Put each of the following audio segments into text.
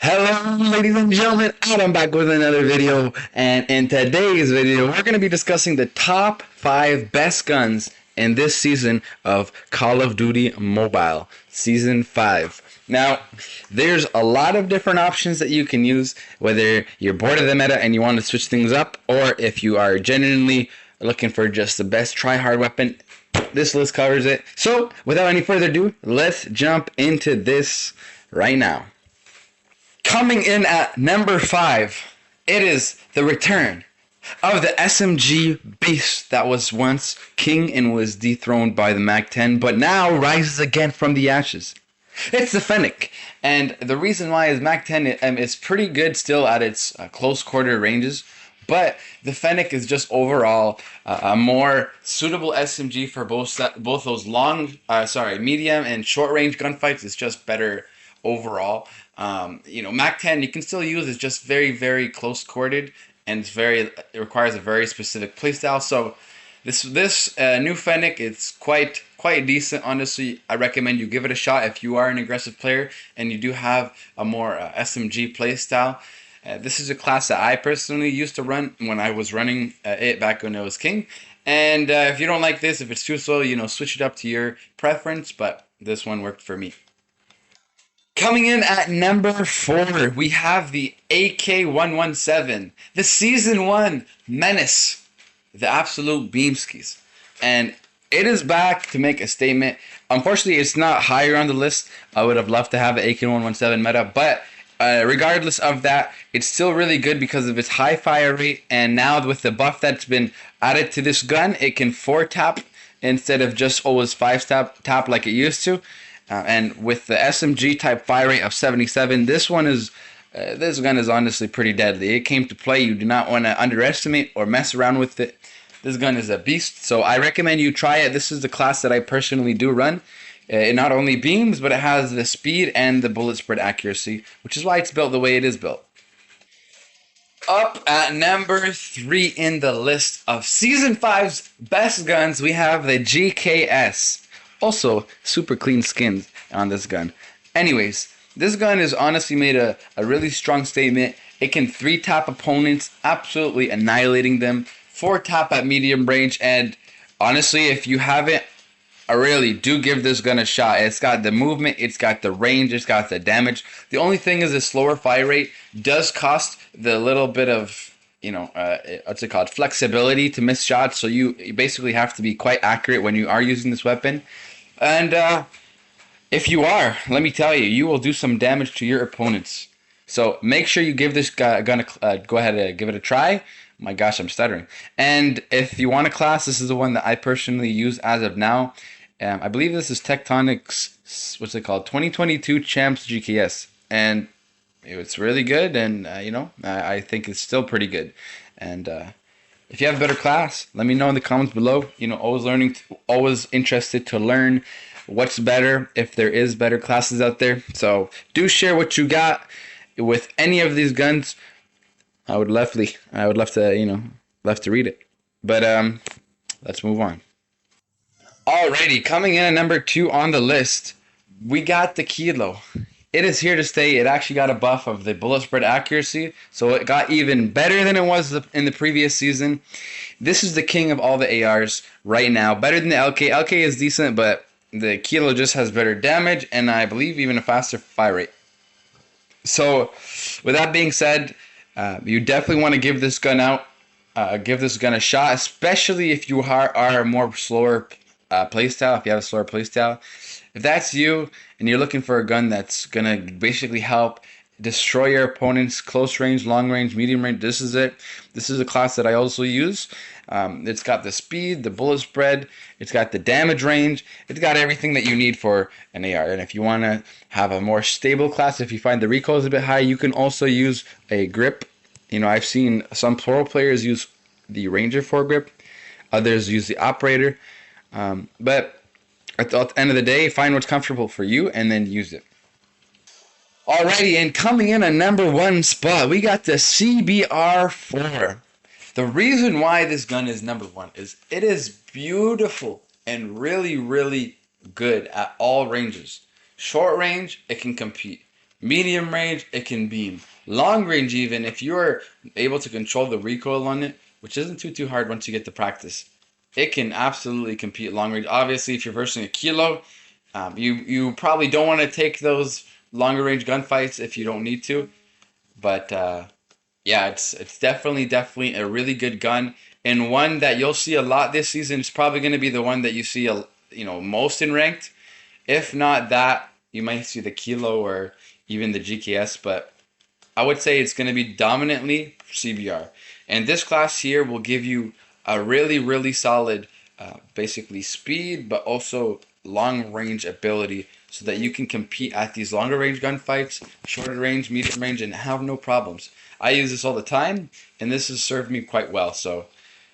Hello, ladies and gentlemen. I'm back with another video, and in today's video, we're going to be discussing the top 5 best guns in this season of Call of Duty Mobile, Season 5. Now, there's a lot of different options that you can use, whether you're bored of the meta and you want to switch things up, or if you are genuinely looking for just the best try-hard weapon. This list covers it. So, without any further ado, let's jump into this right now. Coming in at number 5, it is the return of the SMG beast that was once king and was dethroned by the MAC-10, but now rises again from the ashes. It's the Fennec, and the reason why is MAC-10 is pretty good still at its close quarter ranges, but the Fennec is just overall a more suitable SMG for both those medium and short range gunfights. It's just better overall. MAC-10 you can still use. It's just very, very close quartered, and it requires a very specific playstyle. So this new Fennec, it's quite decent. Honestly, I recommend you give it a shot if you are an aggressive player and you do have a more SMG playstyle. This is a class that I personally used to run when I was running it back when it was king. And if you don't like this, if it's too slow, switch it up to your preference. But this one worked for me. Coming in at number 4, we have the AK-117, the Season 1 Menace, the absolute beamskis. And it is back to make a statement. Unfortunately, it's not higher on the list. I would have loved to have an AK-117 meta, but regardless of that, it's still really good because of its high fire rate, and now with the buff that's been added to this gun, it can 4-tap instead of just always 5-tap like it used to. And with the SMG type fire rate of 77, this gun is honestly pretty deadly. It came to play. You do not want to underestimate or mess around with it. This gun is a beast, so I recommend you try it. This is the class that I personally do run. It not only beams, but it has the speed and the bullet spread accuracy, which is why it's built the way it is built. Up at number 3 in the list of Season 5's best guns, we have the GKS. Also, super clean skins on this gun. Anyways, this gun has honestly made a really strong statement. It can 3-tap opponents, absolutely annihilating them. 4-tap at medium range, and honestly, if you haven't, I really do give this gun a shot. It's got the movement, it's got the range, it's got the damage. The only thing is the slower fire rate does cost the little bit of, what's it called, flexibility to miss shots. So you basically have to be quite accurate when you are using this weapon. And if you are, let me tell you, you will do some damage to your opponents. So make sure you give this gun go ahead and give it a try. My gosh, I'm stuttering. And if you want a class, this is the one that I personally use as of now. I believe this is Tectonic's, what's it called, 2022 Champs GKS. And it's really good, and I think it's still pretty good. And if you have a better class, let me know in the comments below. Always interested to learn what's better, if there is better classes out there. So do share what you got with any of these guns. I would love to read it. But let's move on. Alrighty, coming in at number 2 on the list, we got the Kilo. It is here to stay. It actually got a buff of the bullet spread accuracy, so it got even better than it was in the previous season. This is the king of all the ARs right now. Better than the LK. LK is decent, but the Kilo just has better damage, and I believe even a faster fire rate. So, with that being said, you definitely want to give this gun a shot, especially if you are a more slower playstyle. If you have a slower playstyle, if that's you and you're looking for a gun that's gonna basically help destroy your opponents, close range, long range, medium range, this is it. This is a class that I also use. It's got the speed, the bullet spread, it's got the damage range, it's got everything that you need for an AR. And if you want to have a more stable class, if you find the recoil is a bit high, you can also use a grip. I've seen some pro players use the Ranger foregrip, others use the operator, but at the end of the day, find what's comfortable for you and then use it. Alrighty, and coming in at number 1 spot, we got the CBR4. The reason why this gun is number 1 is it is beautiful and really, really good at all ranges. Short range, it can compete. medium range, it can beam. Long range even, if you're able to control the recoil on it, which isn't too hard once you get to practice, it can absolutely compete long range. Obviously, if you're versing a kilo, you probably don't want to take those longer range gunfights if you don't need to. But yeah, it's definitely a really good gun, and one that you'll see a lot this season. Is probably going to be the one that you see most in ranked. If not that, you might see the Kilo or even the GKS, but I would say it's going to be dominantly CBR. And this class here will give you a really solid, basically speed, but also long range ability so that you can compete at these longer range gunfights, shorter range, medium range, and have no problems. I use this all the time, and this has served me quite well. So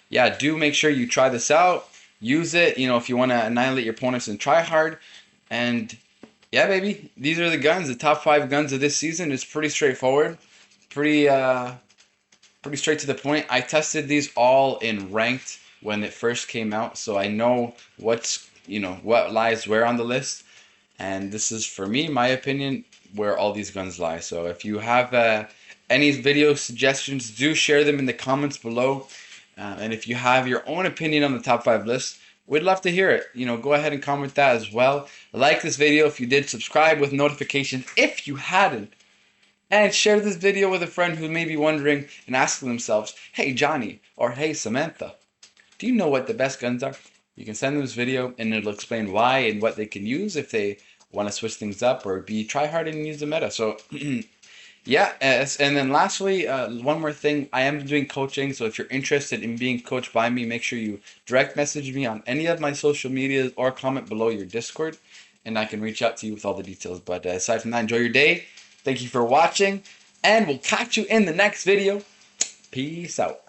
yeah, do make sure you try this out. Use it, if you want to annihilate your opponents and try hard. And yeah, baby, these are the guns, the top 5 guns of this season. It's pretty straightforward, pretty straight to the point. I tested these all in ranked when it first came out, so I know what lies where on the list. And this is, for me, my opinion, where all these guns lie. So if you have any video suggestions, do share them in the comments below. And if you have your own opinion on the top 5 list, we'd love to hear it. Go ahead and comment that as well. Like this video if you did, subscribe with notifications if you hadn't. And share this video with a friend who may be wondering and asking themselves, hey Johnny, or hey Samantha, do you know what the best guns are? You can send them this video and it'll explain why and what they can use if they want to switch things up or try hard and use the meta. So yeah, and then lastly, one more thing. I am doing coaching, so if you're interested in being coached by me, make sure you direct message me on any of my social medias or comment below your Discord, and I can reach out to you with all the details. But aside from that, enjoy your day. Thank you for watching, and we'll catch you in the next video. Peace out.